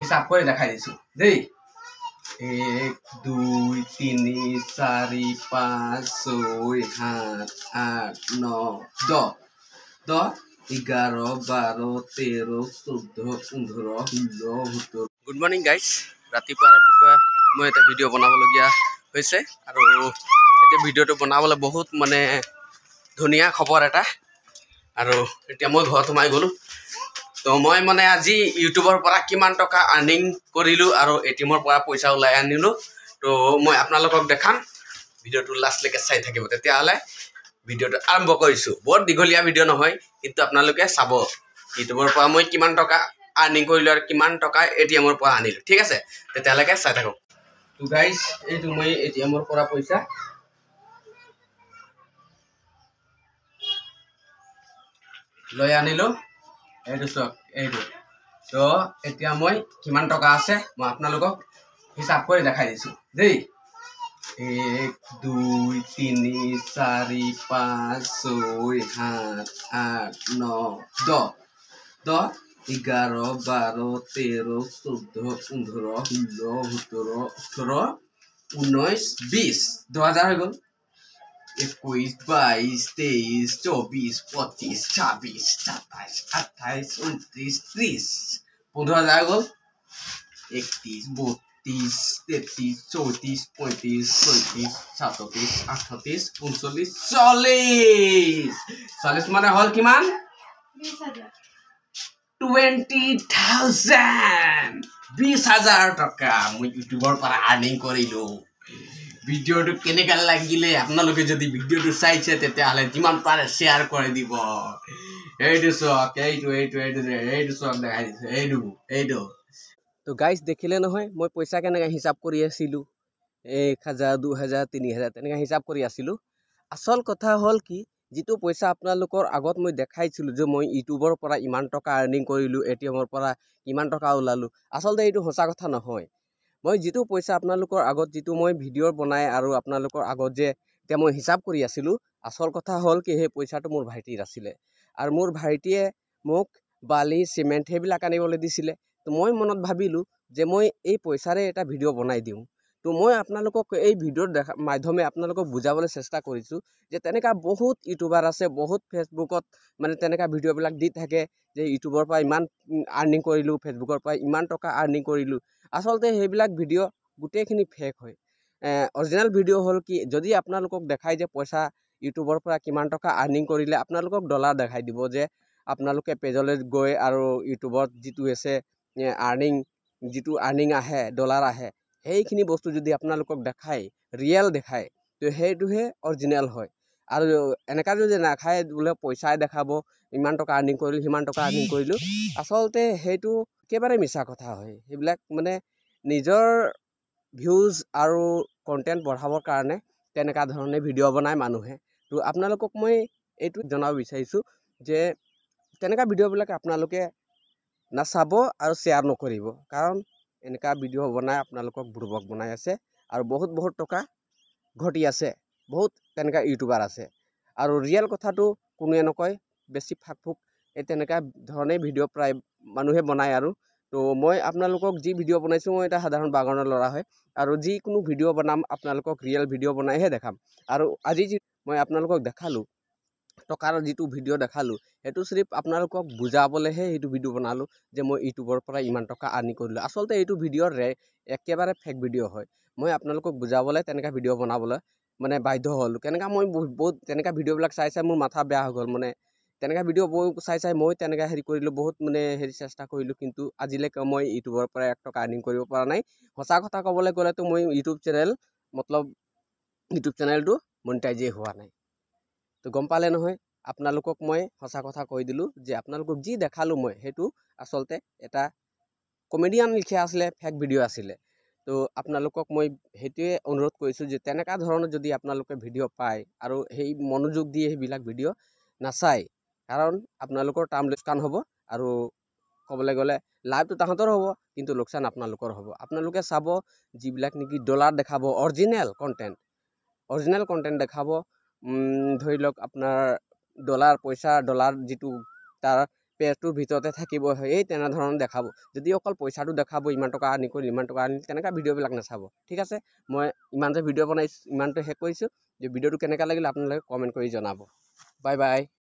হিচাপ কৰি দেখাই দিছোঁ দেই 1 2 3 4 5 6 7 8 9 10 10 11 12 13 14 15 16 17 গুড মৰ্নিং গাইজ ৰাতিপুৱা মই এটা ভিডিঅ' বনাবলগীয়া হৈছে আৰু এতিয়া ভিডিঅ'টো বনাবলৈ বহুত মানে ধুনীয়া খবৰ এটা আৰু এতিয়া মই ঘৰত সোমাই গ'লোঁ তো মই মানে আজি ইউটিউবৰ পৰা কিমান টকা আৰ্নিং কৰিলোঁ আৰু এটিএমৰ পৰা পইচা ওলাই আনিলোঁ তো মই আপোনালোকক দেখাম ভিডিঅ'টো লাষ্টলৈকে চাই থাকিব তেতিয়াহ'লে ভিডিঅ'টো আৰম্ভ কৰিছোঁ বৰ দীঘলীয়া ভিডিঅ' নহয় কিন্তু আপোনালোকে চাব ইউটিউবৰ পৰা মই কিমান টকা আৰ্নিং কৰিলোঁ আৰু কিমান টকা এটিএমৰ পৰা আনিলোঁ ঠিক আছে তেতিয়ালৈকে চাই থাকক তো গাইজ এইটো মই এটিএমৰ পৰা পইচা লৈ আনিলোঁ এইটো চাওক এইটো তো এতিয়া মই কিমান টকা আছে মই আপোনালোকক হিচাপ কৰি দেখাই দিছোঁ দেই 1 2 3 4 5 6 7 8 9 10 10 11 12 13 14 15 16 17 18 19 20 2000 হৈ গ'ল 21 22 23 24 25 26 27 28 29 30 15,000 হৈ গ'ল 31 32 33 34 35 36 37 38 39 40 40 মানে হ'ল কিমান 20,000 20,000 টকা মই ইউটিউবৰ পৰা আৰ্নিং কৰিলোঁ ভিডিঅ'টো কেনেকুৱা লাগিলে আপোনালোকে যদি ভিডিঅ'টো চাইছে তেতিয়াহ'লে যিমান পাৰে শ্বেয়াৰ কৰি দিব এইটো চাওক এইটো চাওক দেখাই দিছোঁ এইটো তো গাইজ দেখিলে নহয় মই পইচা কেনেকৈ হিচাপ কৰি আছিলোঁ 1,000 2,000 3,000 তেনেকৈ হিচাপ কৰি আছিলোঁ আচল কথা হ'ল কি যিটো পইচা আপোনালোকৰ আগত মই দেখাইছিলোঁ যে মই ইউটিউবৰ পৰা ইমান টকা আৰ্নিং কৰিলোঁ এটিএমৰ পৰা ইমান টকা ওলালোঁ আচলতে এইটো সঁচা কথা নহয় মই যিটো পইচা আপোনালোকৰ আগত যিটো মই ভিডিঅ' বনাই আৰু আপোনালোকৰ আগত যে এতিয়া মই হিচাপ কৰি আছিলোঁ আচল কথা হ'ল কি সেই পইচাটো মোৰ ভাইটিৰ আছিলে আৰু মোৰ ভাইটিয়ে মোক বালি চিমেণ্ট সেইবিলাক আনিবলৈ দিছিলে তো মই মনত ভাবিলোঁ যে মই এই পইচাৰে এটা ভিডিঅ' বনাই দিওঁ তো মই আপোনালোকক এই ভিডিঅ'ৰ মাধ্যমে আপোনালোকক বুজাবলৈ চেষ্টা কৰিছোঁ যে তেনেকুৱা বহুত ইউটিউবাৰ আছে বহুত ফেচবুকত মানে তেনেকুৱা ভিডিঅ'বিলাক দি থাকে যে ইউটিউবৰ পৰা ইমান আৰ্নিং কৰিলোঁ ফেচবুকৰ পৰা ইমান টকা আৰ্নিং কৰিলোঁ আচলতে সেইবিলাক ভিডিঅ' গোটেইখিনি ফেক হয় অৰিজিনেল ভিডিঅ' হ'ল কি যদি আপোনালোকক দেখাই যে পইচা ইউটিউবৰ পৰা কিমান টকা আৰ্নিং কৰিলে আপোনালোকক ডলাৰ দেখাই দিব যে আপোনালোকে পেজলৈ গৈ আৰু ইউটিউবত যিটো আছে যিটো আৰ্নিং আহে ডলাৰ আহে সেইখিনি বস্তু যদি আপোনালোকক দেখায় ৰিয়েল দেখায় তো সেইটোহে অৰিজিনেল হয় আৰু এনেকুৱা যদি নাখায় বোলে পইচাই দেখাব ইমান টকা আৰ্নিং কৰিলোঁ সিমান টকা আৰ্নিং কৰিলোঁ আচলতে সেইটো একেবাৰে মিছা কথা হয় সেইবিলাক মানে নিজৰ ভিউজ আৰু কণ্টেণ্ট বঢ়াবৰ কাৰণে তেনেকুৱা ধৰণে ভিডিঅ' বনায় মানুহে তো আপোনালোকক মই এইটো জনাব বিচাৰিছোঁ যে তেনেকুৱা ভিডিঅ'বিলাক আপোনালোকে নাচাব আৰু শ্বেয়াৰ নকৰিব কাৰণ এনেকুৱা ভিডিঅ' বনাই আপোনালোকক বুৰ্বক বনাই আছে আৰু বহুত টকা ঘটি আছে বহুত তেনেকুৱা ইউটিউবাৰ আছে আৰু ৰিয়েল কথাটো কোনোৱে নকয় বেছি ফাক এই তেনেকুৱা ধৰণে ভিডিঅ' প্ৰায় মানুহে বনায় আৰু তো মই আপোনালোকক যি ভিডিঅ' বনাইছোঁ মই এটা সাধাৰণ বাগানৰ ল'ৰা হয় আৰু যিকোনো ভিডিঅ' বনাম আপোনালোকক ৰিয়েল ভিডিঅ' বনাইহে দেখাম আৰু আজি যি মই আপোনালোকক দেখালোঁ টকাৰ যিটো ভিডিঅ' দেখালোঁ সেইটো চিৰিফ আপোনালোকক বুজাবলৈহে সেইটো ভিডিঅ' বনালোঁ যে মই ইউটিউবৰ পৰা ইমান টকা আৰ্নিং কৰিলোঁ আচলতে এইটো ভিডিঅ'ৰ একেবাৰে ফেক ভিডিঅ' হয় মই আপোনালোকক বুজাবলৈ তেনেকুৱা ভিডিঅ' বনাবলৈ মানে বাধ্য হ'লোঁ কেনেকুৱা মই বহুত তেনেকুৱা ভিডিঅ'বিলাক চাই মোৰ মাথা বেয়া হৈ গ'ল মানে তেনেকুৱা ভিডিঅ' চাই মই তেনেকৈ হেৰি কৰিলোঁ বহুত মানে চেষ্টা কৰিলোঁ কিন্তু আজিলৈকে মই ইউটিউবৰ পৰা 1 টকা আৰ্নিং কৰিব পৰা নাই সঁচা কথা ক'বলৈ গ'লেতো মই ইউটিউব চেনেলটো মনিটাইজেই হোৱা নাই তো গম পালে নহয় আপোনালোকক মই সঁচা কথা কৈ দিলোঁ যে আপোনালোকক যি দেখালোঁ মই সেইটো আচলতে এটা কমেডিয়ান লিখা আছিলে ফেক ভিডিঅ' আছিলে তো আপোনালোকক মই সেইটোৱে অনুৰোধ কৰিছোঁ যে তেনেকুৱা ধৰণৰ যদি আপোনালোকে ভিডিঅ' পায় আৰু সেই মনোযোগ দিয়ে সেইবিলাক ভিডিঅ' নাচায় কাৰণ আপোনালোকৰ টাইম লোকচান হ'ব আৰু ক'বলৈ গ'লে লাইভটো তাহাঁতৰ হ'ব কিন্তু লোকচান আপোনালোকৰ হ'ব আপোনালোকে চাব যিবিলাক নেকি ডলাৰ দেখাব অৰিজিনেল কণ্টেণ্ট দেখাব ধৰি লওক আপোনাৰ ডলাৰ যিটো তাৰ পেজটোৰ ভিতৰতে থাকিব এই তেনেধৰণৰ দেখাব যদি অকল পইচাটো দেখাব ইমান টকা আনি কৰিল ইমান টকা আনিল তেনেকুৱা ভিডিঅ'বিলাক নাচাব ঠিক আছে মই ইমান যে ভিডিঅ' বনাইছোঁ ইমানটো শেষ কৰিছোঁ যে ভিডিঅ'টো কেনেকুৱা লাগিল আপোনালোকে কমেণ্ট কৰি জনাব বাই বাই